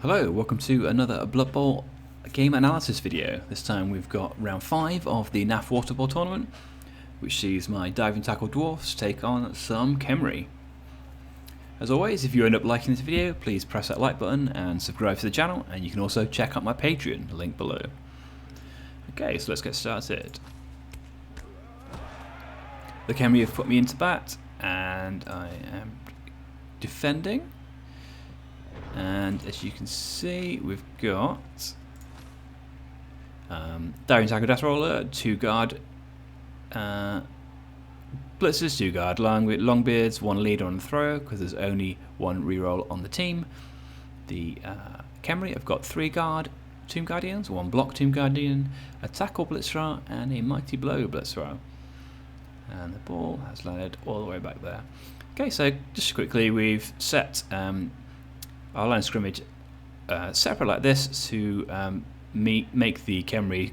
Hello, welcome to another Blood Bowl game analysis video. This time we've got round 5 of the NAF Waterbowl tournament, which sees my diving tackle dwarfs take on some Khemri. As always, if you end up liking this video, please press that like button and subscribe to the channel, and you can also check out my Patreon, link below. Okay, so let's get started. The Khemri have put me into bat, and I am defending. And as you can see, we've got diving tackle death roller, 2 guard blitzers, 2 guard longbeards, 1 leader on the thrower because there's only 1 reroll on the team. The Khemri have got 3 guard Tomb Guardians, 1 block Tomb Guardian, a tackle blitzer, and a mighty blow blitzer. And the ball has landed all the way back there. Okay, so just quickly, we've set our line of scrimmage separate like this to make the Khemri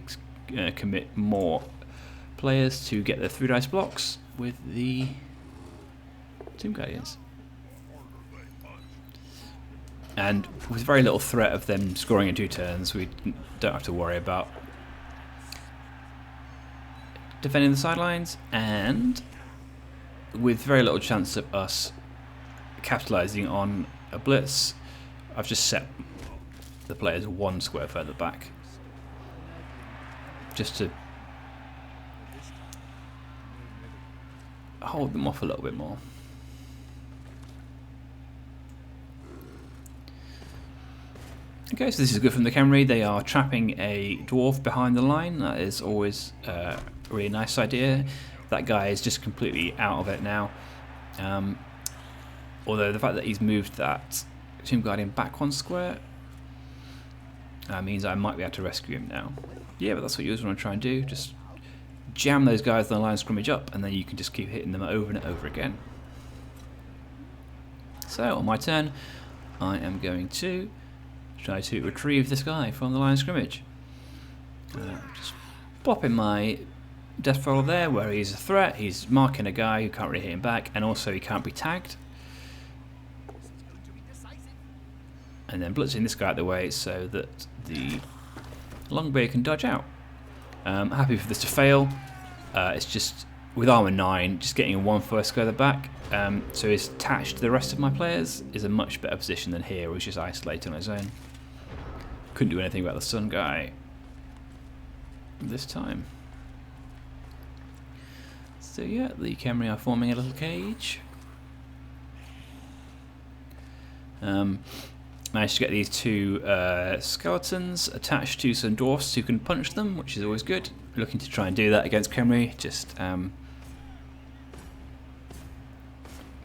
commit more players to get their 3 dice blocks with the Tomb Guardians. And with very little threat of them scoring in 2 turns, we don't have to worry about defending the sidelines, and with very little chance of us capitalising on a blitz, I've just set the players 1 square further back, just to hold them off a little bit more. Okay, so this is good from the Khemri. They are trapping a dwarf behind the line. That is always a really nice idea. That guy is just completely out of it now. Although the fact that he's moved that Tomb Guardian back 1 square means I might be able to rescue him now. Yeah, but that's what you always want to try and do. Just jam those guys on the line of scrimmage up, and then you can just keep hitting them over and over again. So on my turn, I am going to try to retrieve this guy from the line of scrimmage. Just popping my death roller there where he's a threat. He's marking a guy who can't really hit him back, and also he can't be tagged. And then blitzing this guy out of the way so that the longbeard can dodge out. Happy for this to fail. It's just with armor 9, just getting 1 first further back, so he's attached to the rest of my players, is a much better position than here, where he's just isolated on his own. Couldn't do anything about the sun guy this time. So yeah, the Khemri are forming a little cage. Managed to get these 2 skeletons attached to some dwarfs who can punch them, which is always good. Looking to try and do that against Khemri, just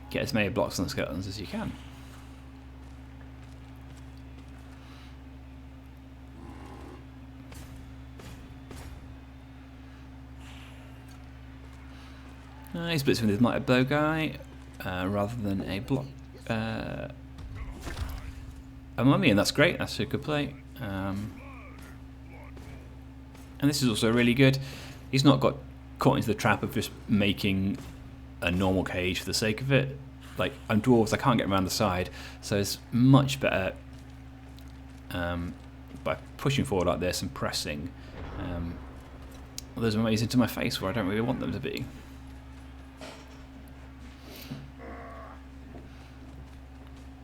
get as many blocks on the skeletons as you can. He's blitzing with his mighty blow guy rather than a block. A mummy, and that's great. That's a good play. And this is also really good. He's not got caught into the trap of just making a normal cage for the sake of it. Like, I'm dwarves, I can't get around the side, so it's much better by pushing forward like this and pressing those mummies into my face where I don't really want them to be.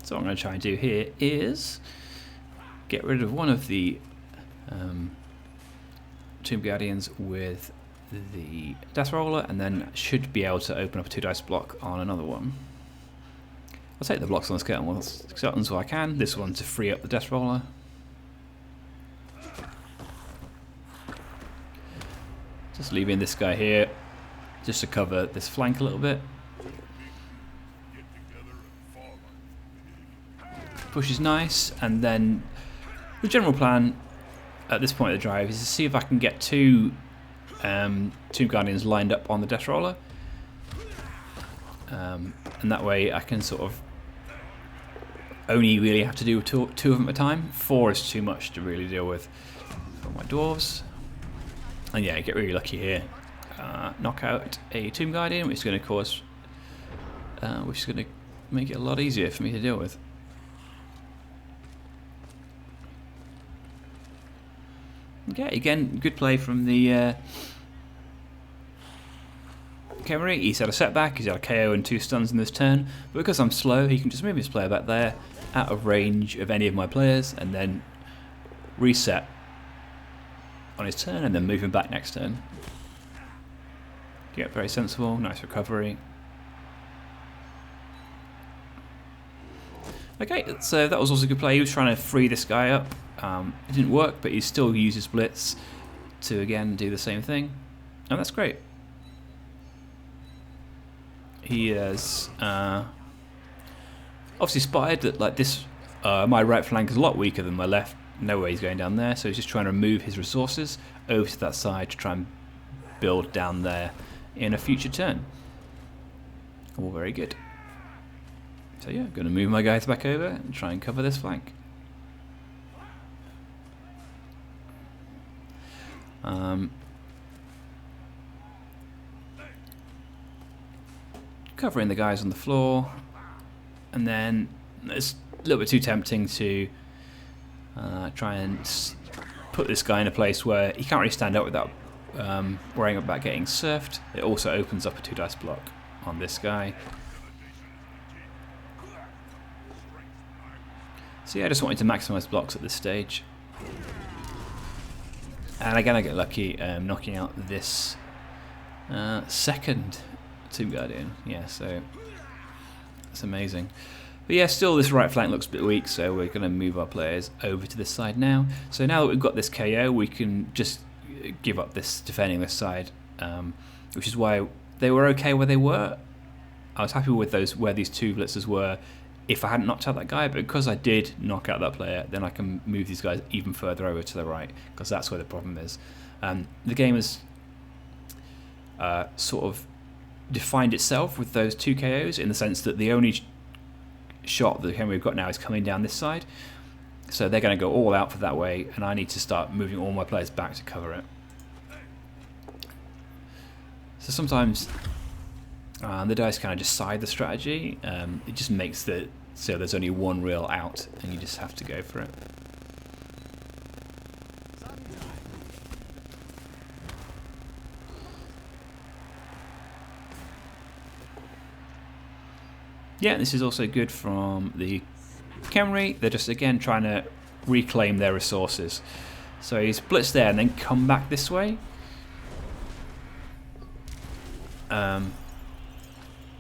So what I'm going to try and do here is get rid of one of the Tomb Guardians with the Death Roller, and then should be able to open up a 2 dice block on another one. I'll take the blocks on the skeletons while I can. This one to free up the Death Roller. Just leaving this guy here just to cover this flank a little bit. Push is nice, and then the general plan at this point of the drive is to see if I can get 2 Tomb Guardians lined up on the Death Roller, and that way I can sort of only really have to do 2 of them at a time. 4 is too much to really deal with for my dwarves. And yeah, get really lucky here. Knock out a Tomb Guardian, which is going to cause, which is going to make it a lot easier for me to deal with. Yeah, again, good play from the Khemri. He's had a setback, he's had a KO and 2 stuns in this turn, but because I'm slow, he can just move his player back there, out of range of any of my players, and then reset on his turn, and then move him back next turn. Yeah, very sensible, nice recovery. Okay, so that was also a good play. He was trying to free this guy up. It didn't work, but he still used his blitz to again do the same thing, and that's great. He has obviously spotted that like this, my right flank is a lot weaker than my left. No way he's going down there, so he's just trying to move his resources over to that side to try and build down there in a future turn. All very good. So yeah, going to move my guys back over and try and cover this flank. Covering the guys on the floor, and then it's a little bit too tempting to try and put this guy in a place where he can't really stand up without worrying about getting surfed. It also opens up a 2 dice block on this guy. So yeah, I just wanted to maximise blocks at this stage. And again I get lucky knocking out this second Tomb Guardian. Yeah, so that's amazing. But yeah, still this right flank looks a bit weak, so we're going to move our players over to this side now. So now that we've got this KO, we can just give up this defending this side, which is why they were okay where they were. I was happy with those where these 2 blitzers were if I hadn't knocked out that guy, but because I did knock out that player, then I can move these guys even further over to the right, because that's where the problem is. The game has sort of defined itself with those 2 KOs, in the sense that the only shot that we've got now is coming down this side, so they're going to go all out for that way, and I need to start moving all my players back to cover it. So sometimes the dice kind of decide the strategy. It just makes it so there's only one real out, and you just have to go for it. Yeah, this is also good from the Khemri. They're just again trying to reclaim their resources. So he's blitzed there and then come back this way.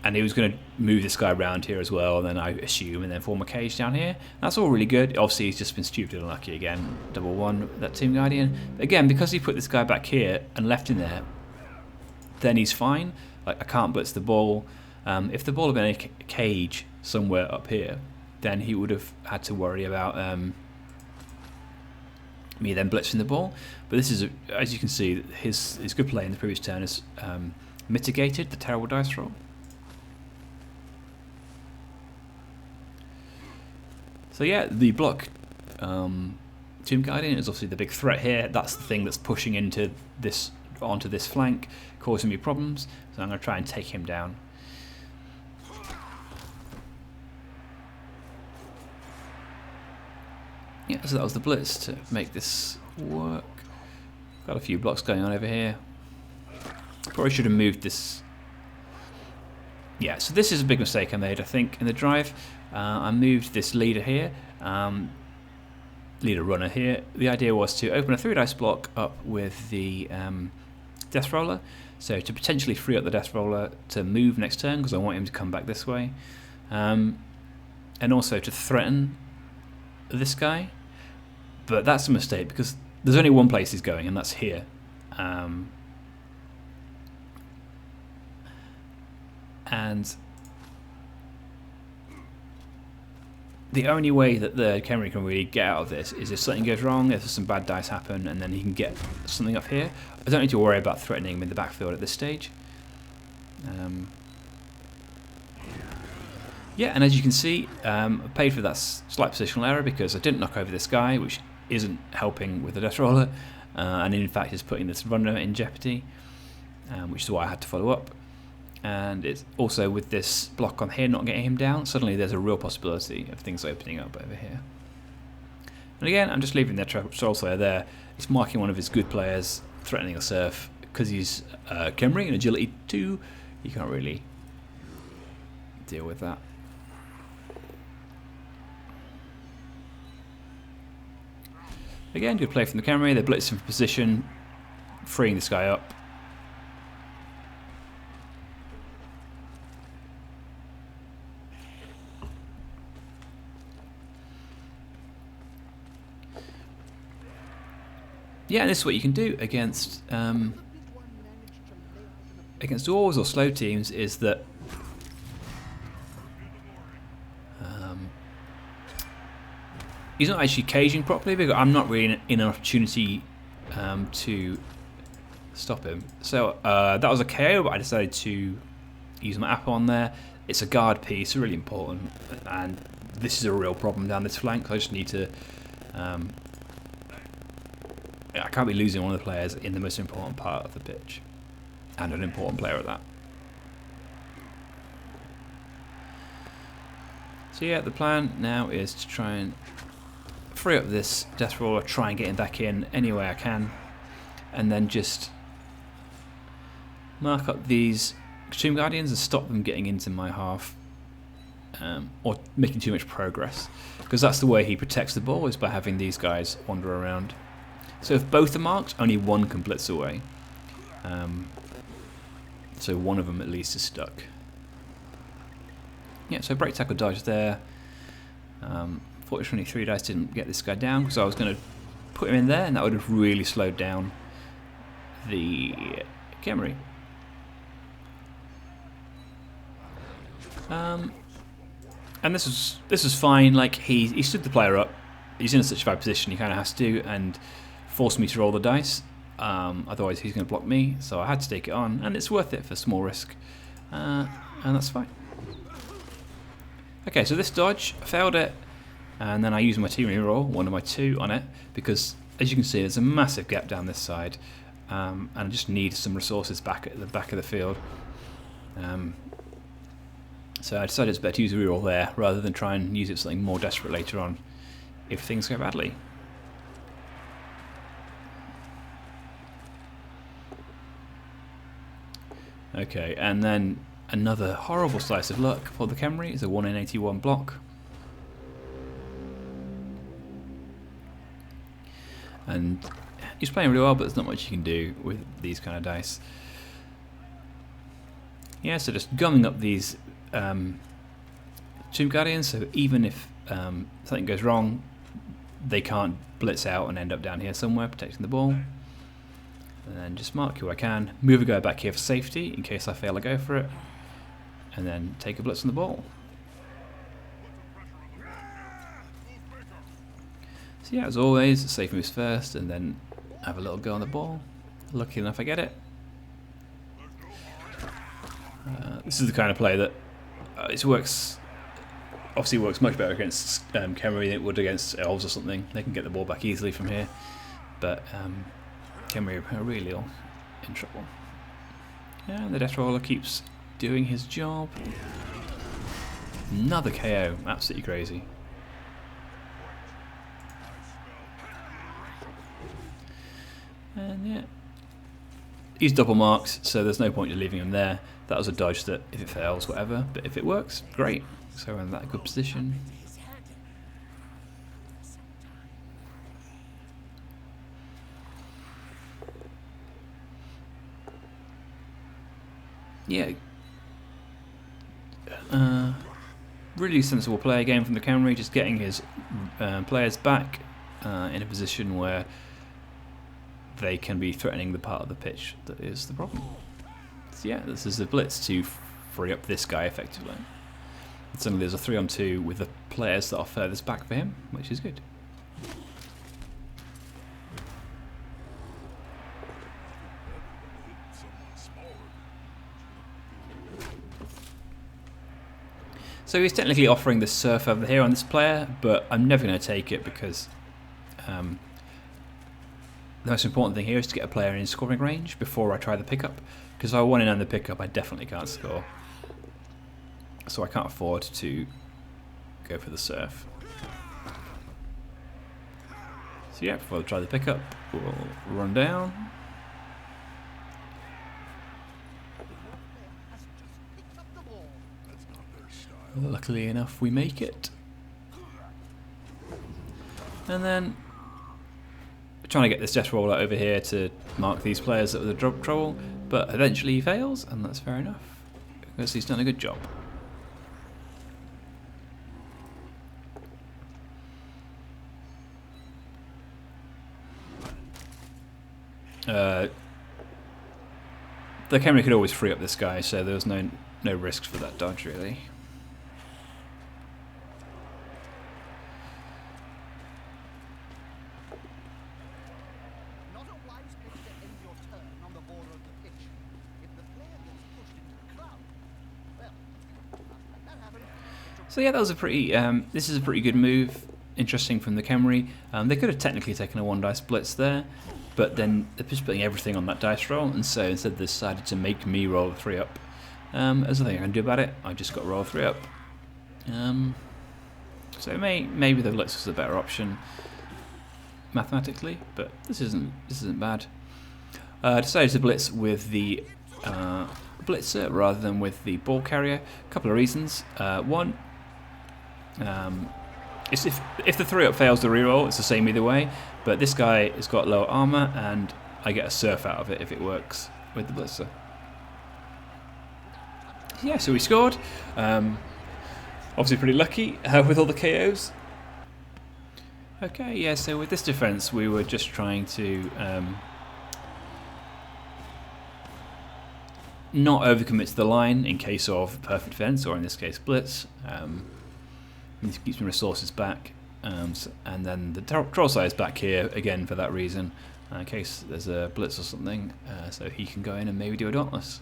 And he was going to move this guy around here as well, and then I assume, and then form a cage down here. That's all really good. Obviously he's just been stupid and unlucky again. 1-1, that Tomb Guardian. But again, because he put this guy back here and left him there, then he's fine. Like, I can't blitz the ball. If the ball had been in a cage somewhere up here, then he would have had to worry about me then blitzing the ball. But this is, as you can see, his good play in the previous turn has mitigated the terrible dice roll. So yeah, the block Tomb Guardian is obviously the big threat here. That's the thing that's pushing into this onto this flank, causing me problems. So I'm going to try and take him down. Yeah, so that was the blitz to make this work. Got a few blocks going on over here. Probably should have moved this. Yeah, so this is a big mistake I made, I think, in the drive. I moved this leader here, leader runner here. The idea was to open a 3 dice block up with the Death Roller, so to potentially free up the Death Roller to move next turn, because I want him to come back this way, and also to threaten this guy. But that's a mistake, because there's only one place he's going, and that's here. And the only way that the Khemri can really get out of this is if something goes wrong, if some bad dice happen, and then he can get something up here. I don't need to worry about threatening him in the backfield at this stage. Yeah, and as you can see, I paid for that slight positional error because I didn't knock over this guy, which isn't helping with the Death Roller, and in fact is putting this runner in jeopardy, which is why I had to follow up. And it's also with this block on here not getting him down, suddenly there's a real possibility of things opening up over here. And again, I'm just leaving the Soul Slayer there It's marking one of his good players, threatening a surf, because he's Khemri and agility 2, you can't really deal with that. Again, good play from the Khemri, they blitz him from position, freeing this guy up. Yeah, and this is what you can do against dwarves or slow teams, is that he's not actually caging properly because I'm not really in an opportunity to stop him. So that was a KO, but I decided to use my app on there. It's a guard piece, really important, and this is a real problem down this flank. I just need to I can't be losing one of the players in the most important part of the pitch, and an important player at that. So yeah, the plan now is to try and free up this death roll, or try and get him back in any way I can, and then just mark up these Tomb Guardians and stop them getting into my half, or making too much progress, because that's the way he protects the ball, is by having these guys wander around. So if both are marked, only one can blitz away. So one of them at least is stuck. Yeah, so break tackle dodge there. Fortunately 3 dice didn't get this guy down, because I was going to put him in there and that would have really slowed down the Khemri. And this was fine. Like he stood the player up. He's in such a bad position, he kind of has to, and forced me to roll the dice. Otherwise he's going to block me, so I had to take it on, and it's worth it for small risk, and that's fine. Okay, so this dodge, I failed it, and then I used my team reroll, one of my 2 on it, because as you can see there's a massive gap down this side, and I just need some resources back at the back of the field. So I decided it's better to use a reroll there rather than try and use it for something more desperate later on if things go badly. Okay, and then another horrible slice of luck for the Khemri is a 1 in 81 block. And he's playing really well, but there's not much you can do with these kind of dice. Yeah, so just gumming up these Tomb Guardians, so even if something goes wrong, they can't blitz out and end up down here somewhere protecting the ball. And then just mark who I can, move a guy back here for safety in case I fail, I go for it, and then take a blitz on the ball. So yeah, as always, safe moves first, and then have a little go on the ball. Lucky enough I get it. This is the kind of play that obviously works much better against Khemri than it would against elves or something. They can get the ball back easily from here, but Khemri are really in trouble. Yeah, and the Death Roller keeps doing his job. Another KO, absolutely crazy. And yeah, he's double marked, so there's no point in leaving him there. That was a dodge that if it fails, whatever, but if it works, great. So we're in that good position. Yeah, really sensible play again from the Khemri, just getting his players back in a position where they can be threatening the part of the pitch that is the problem. So yeah, this is the blitz to free up this guy effectively. And suddenly there's a 3-on-2 with the players that are furthest back for him, which is good. So he's technically offering the surf over here on this player, but I'm never going to take it because the most important thing here is to get a player in scoring range before I try the pickup, because if I want in on the pickup I definitely can't score. So I can't afford to go for the surf. So yeah, before I try the pickup, we'll run down. Luckily enough, we make it. And then trying to get this death roller over here to mark these players that were the trouble, but eventually he fails, and that's fair enough because he's done a good job. The Khemri could always free up this guy, so there was no risk for that dodge really. So yeah, that was a pretty. This is a pretty good move. Interesting from the Khemri. They could have technically taken a 1-dice blitz there, but then they're just putting everything on that dice roll, and so instead they decided to make me roll a 3-up. There's nothing I can do about it. I just got to roll a 3-up. So maybe the blitz was a better option mathematically, but this isn't bad. Decided to blitz with the blitzer rather than with the ball carrier. A couple of reasons. One. It's if the 3-up fails the reroll, it's the same either way, but this guy has got lower armor and I get a surf out of it if it works with the blitzer. Yeah, so we scored. Obviously pretty lucky with all the KOs. Okay, yeah, so with this defense we were just trying to not overcommit to the line in case of perfect defense, or in this case blitz. It keeps my resources back, and then the troll side is back here again for that reason, in case there's a blitz or something, so he can go in and maybe do a dauntless.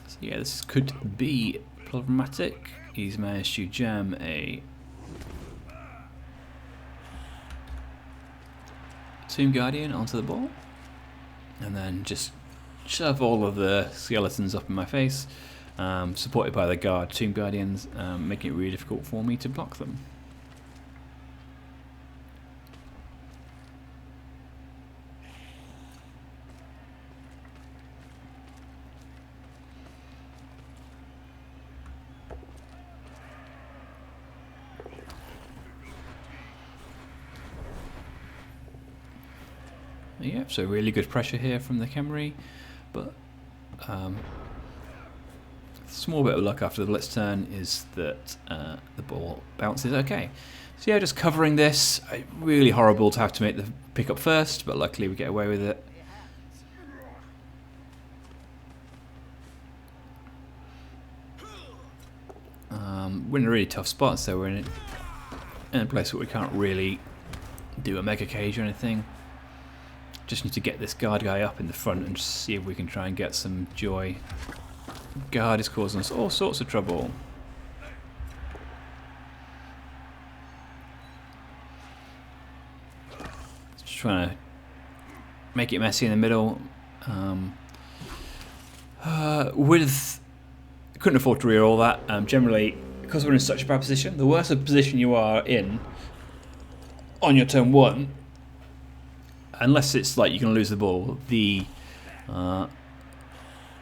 So yeah, this could be problematic. He's managed to jam a Tomb Guardian onto the ball, and then just shove all of the skeletons up in my face. Supported by the Tomb Guardians, making it really difficult for me to block them. Yeah, so really good pressure here from the Khemri, but small bit of luck after the blitz turn is that the ball bounces okay. So yeah, just covering this. Really horrible to have to make the pickup first, but luckily we get away with it. We're in a really tough spot, so we're in a place where we can't really do a mega cage or anything. Just need to get this guard guy up in the front and just see if we can try and get some joy. Guard is causing us all sorts of trouble. Just trying to make it messy in the middle. Couldn't afford to reroll that. Generally, because we're in such a bad position, the worse a position you are in on your turn 1, unless it's like you're going to lose the ball, the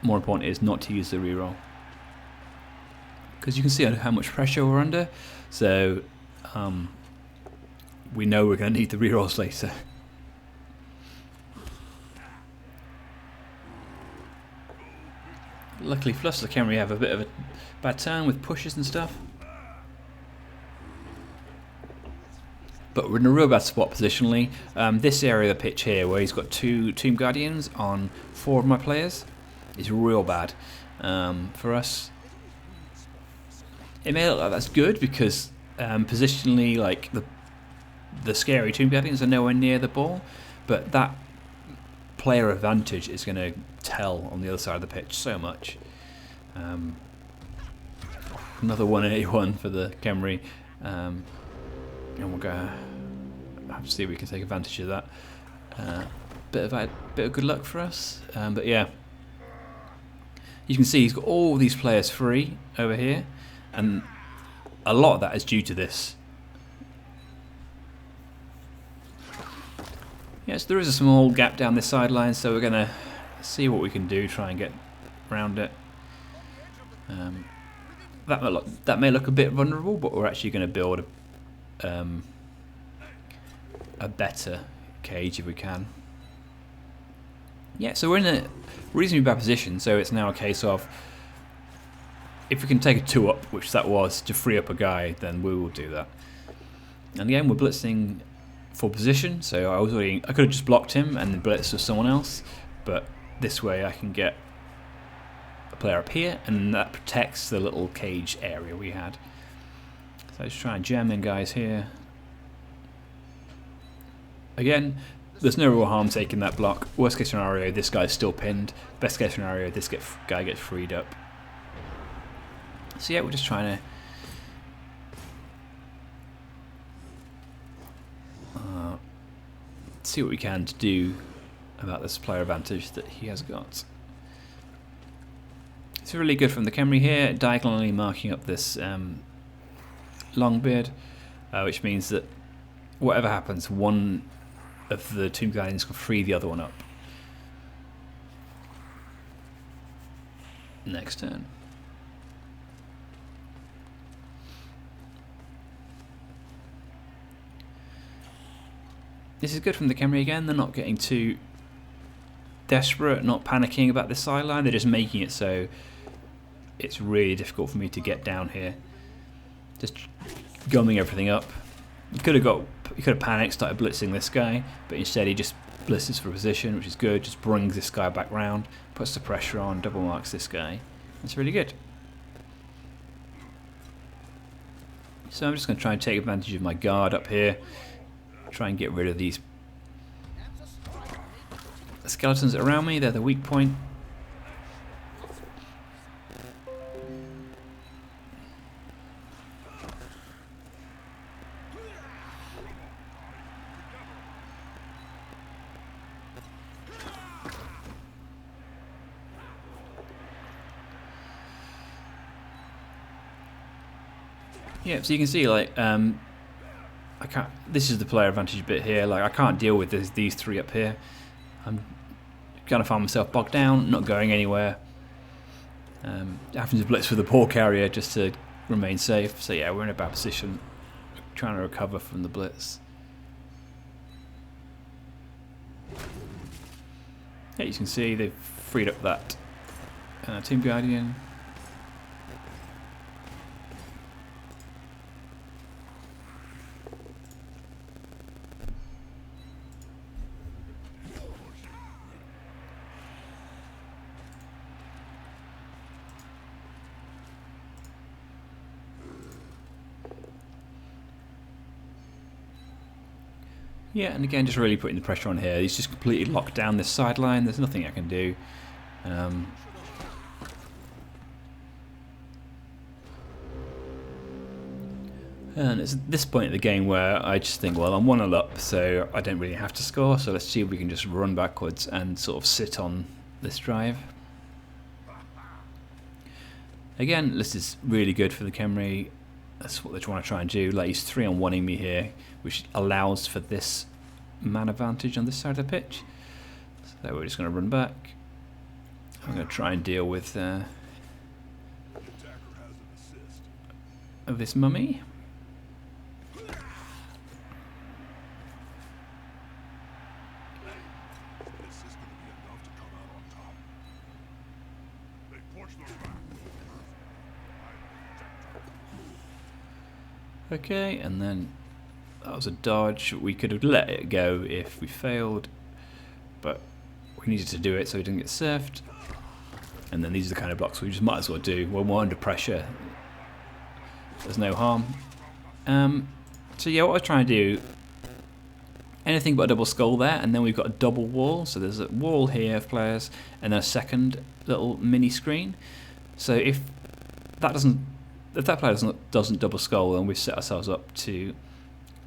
more important is not to use the reroll, because you can see how much pressure we're under, so we know we're going to need the rerolls later. Luckily for us, the Khemri have a bit of a bad turn with pushes and stuff, but we're in a real bad spot positionally. This area of the pitch here, where he's got 2 Tomb Guardians on 4 of my players, is real bad for us. It may look like that's good because positionally, like the scary Tomb Guardians are nowhere near the ball, but that player advantage is going to tell on the other side of the pitch so much. Another 181 for the Khemri, and we'll go have to see if we can take advantage of that. Bit of good luck for us, but yeah. You can see he's got all these players free over here, and a lot of that is due to this Yes, there is a small gap down this sideline, so we're going to see what we can do, try and get around it. That may look a bit vulnerable, but we're actually going to build a better cage if we can. Yeah, so we're in a reasonably bad position, so it's now a case of if we can take a 2-up, which that was, to free up a guy, then we will do that. And again, we're blitzing for position, so I could have just blocked him and then blitzed with someone else, but this way I can get a player up here, and that protects the little cage area we had. So let's try and jam in guys here. Again, there's no real harm taking that block. Worst case scenario, this guy's still pinned. Best case scenario, this guy gets freed up. So yeah, we're just trying to see what we can to do about this player advantage that he has got. It's really good from the Khemri here, diagonally marking up this Longbeard, which means that whatever happens, one of the Tomb Guardians can free the other one up next turn. This is good from the Khemri again. They're not getting too desperate, not panicking about this sideline. They're just making it so it's really difficult for me to get down here. Just gumming everything up. You could have panicked, started blitzing this guy, but instead he just blitzes for position, which is good. Just brings this guy back round, puts the pressure on, double marks this guy. That's really good. So I'm just going to try and take advantage of my guard up here. Try and get rid of these skeletons around me. They're the weak point. Yeah, so you can see, like, I can't. This is the player advantage bit here. Like, I can't deal with these three up here. I'm gonna find myself bogged down, not going anywhere. Having to blitz with the ball carrier just to remain safe. So yeah, we're in a bad position, trying to recover from the blitz. Yeah, you can see they've freed up that Tomb Guardian. Yeah, and again, just really putting the pressure on here. He's just completely locked down this sideline. There's nothing I can do. And it's at this point in the game where I just think, well, I'm 1-0 up, so I don't really have to score. So let's see if we can just run backwards and sort of sit on this drive. Again, this is really good for the Khemri. That's what they want to try and do. Like, he's 3-on-1ing me here, which allows for this man advantage on this side of the pitch. So we're just going to run back. I'm going to try and deal with this mummy. Okay, and then that was a dodge. We could have let it go if we failed, but we needed to do it so we didn't get surfed. And then these are the kind of blocks we just might as well do when we're under pressure. There's no harm. So yeah, what I was trying to do, anything but a double skull there, and then we've got a double wall. So there's a wall here of players, and then a second little mini screen. So if that player doesn't double skull, then we've set ourselves up to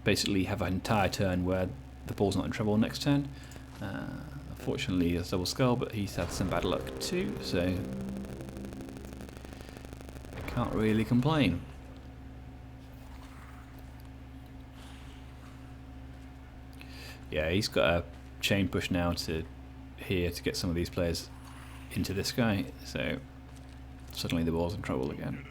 basically have an entire turn where the ball's not in trouble next turn. Unfortunately, he has double skull, but he's had some bad luck too, so I can't really complain. Yeah, he's got a chain push now to here to get some of these players into this guy. So suddenly the ball's in trouble again.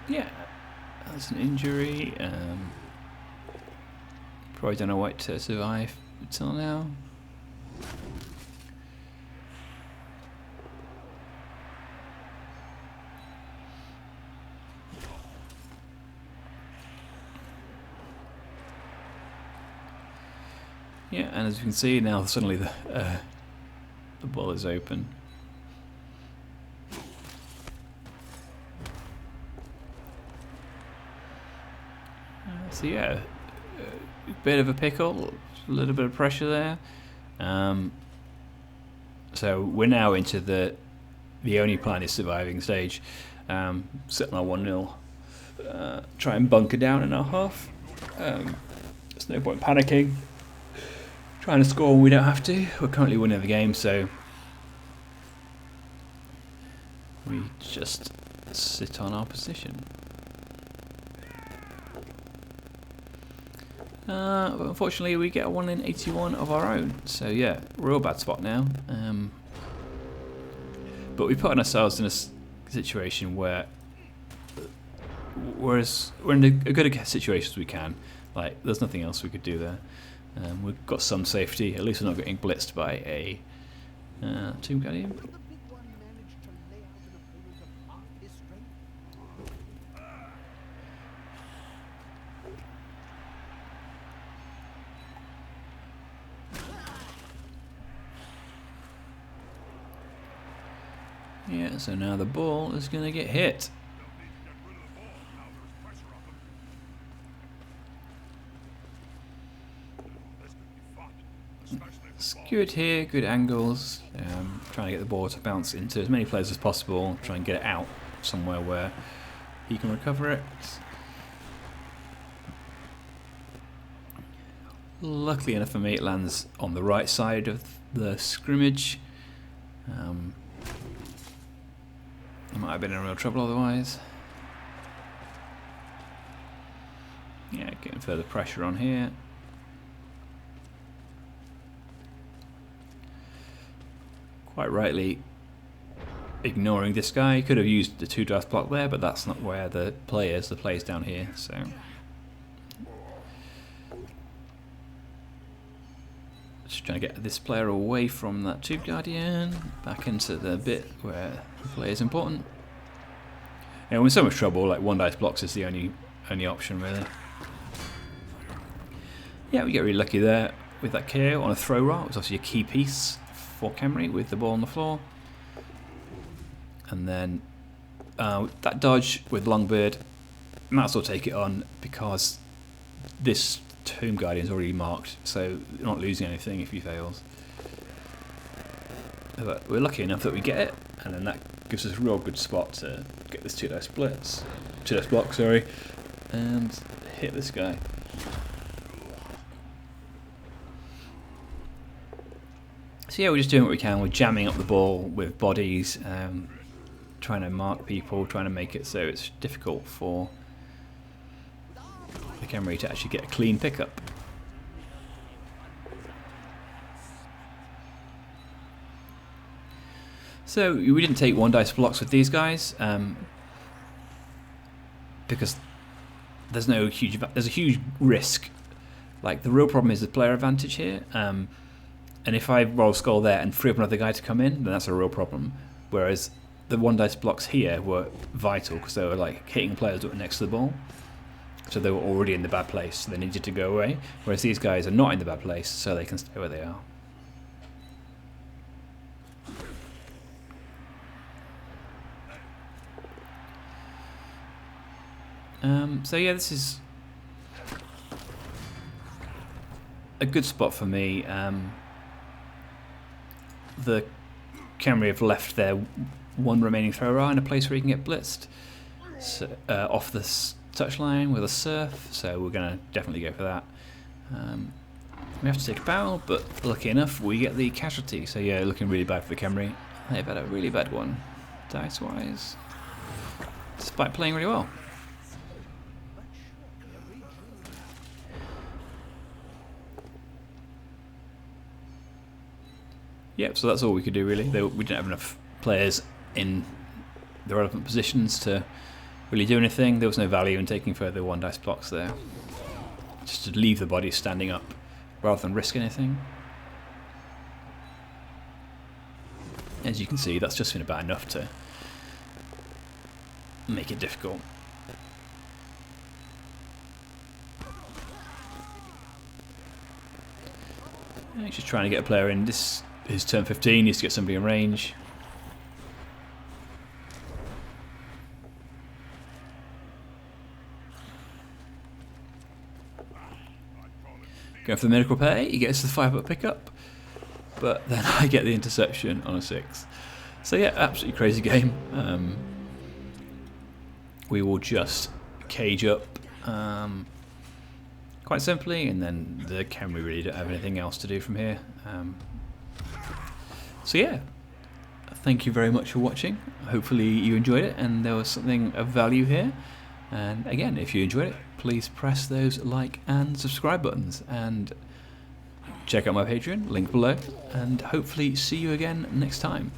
Yeah, that's an injury. Probably don't know what to survive until now. Yeah, and as you can see now, suddenly the ball is open. So yeah, a bit of a pickle, a little bit of pressure there. So we're now into the only plan is surviving stage. Sitting on 1-0. Try and bunker down in our half. There's no point panicking. Trying to score when we don't have to. We're currently winning the game, so we just sit on our position. But unfortunately we get a 1 in 81 of our own, so yeah, real bad spot now. But we put ourselves in a situation where, whereas we're in a good situation as we can. Like, there's nothing else we could do there. We've got some safety, at least we're not getting blitzed by a Tomb Guardian. Yeah, so now the ball is going to get hit. It's good here, good angles. Trying to get the ball to bounce into as many players as possible. Try and get it out somewhere where he can recover it. Luckily enough for me, it lands on the right side of the scrimmage. I might have been in real trouble otherwise. Yeah, getting further pressure on here. Quite rightly ignoring this guy. Could have used the 2 dice block there, but that's not where the play is. The play is down here, so. Just trying to get this player away from that Tube Guardian, back into the bit where the play is important. And we're in so much trouble, like 1 dice blocks is the only option really. Yeah, we get really lucky there with that KO on a throw roll. It was obviously a key piece for Khemri with the ball on the floor. And then that dodge with Longbeard, might as well take it on because this Tomb Guardian is already marked, so you're not losing anything if he fails. But we're lucky enough that we get it, and then that gives us a real good spot to get this 2 dice block, sorry, and hit this guy. So yeah, we're just doing what we can. We're jamming up the ball with bodies, trying to mark people, trying to make it so it's difficult for the Khemri to actually get a clean pickup. So we didn't take 1 dice blocks with these guys because there's a huge risk. Like, the real problem is the player advantage here, and if I roll skull there and free up another guy to come in, then that's a real problem. Whereas the 1 dice blocks here were vital because they were like hitting players that were next to the ball. So they were already in the bad place, so they needed to go away. Whereas these guys are not in the bad place, so they can stay where they are. So yeah, this is a good spot for me. The Khemri have left their one remaining thrower in a place where he can get blitzed, so, off the touchline with a surf, so we're going to definitely go for that. We have to take a barrel, but lucky enough we get the casualty, so yeah, looking really bad for the Khemri. They've had a really bad one, dice-wise, despite playing really well. Yep, so that's all we could do really. We didn't have enough players in the relevant positions to really do anything. There was no value in taking further 1 dice blocks there. Just to leave the body standing up rather than risk anything. As you can see, that's just been about enough to make it difficult. He's just trying to get a player in. This is turn 15, needs to get somebody in range. Going for the miracle pay, he gets the 5-up pickup, but then I get the interception on a 6. So yeah, absolutely crazy game. We will just cage up quite simply, and then the Khemri really don't have anything else to do from here. So yeah, thank you very much for watching. Hopefully you enjoyed it and there was something of value here. And again, if you enjoyed it, please press those like and subscribe buttons, and check out my Patreon, link below, and hopefully see you again next time.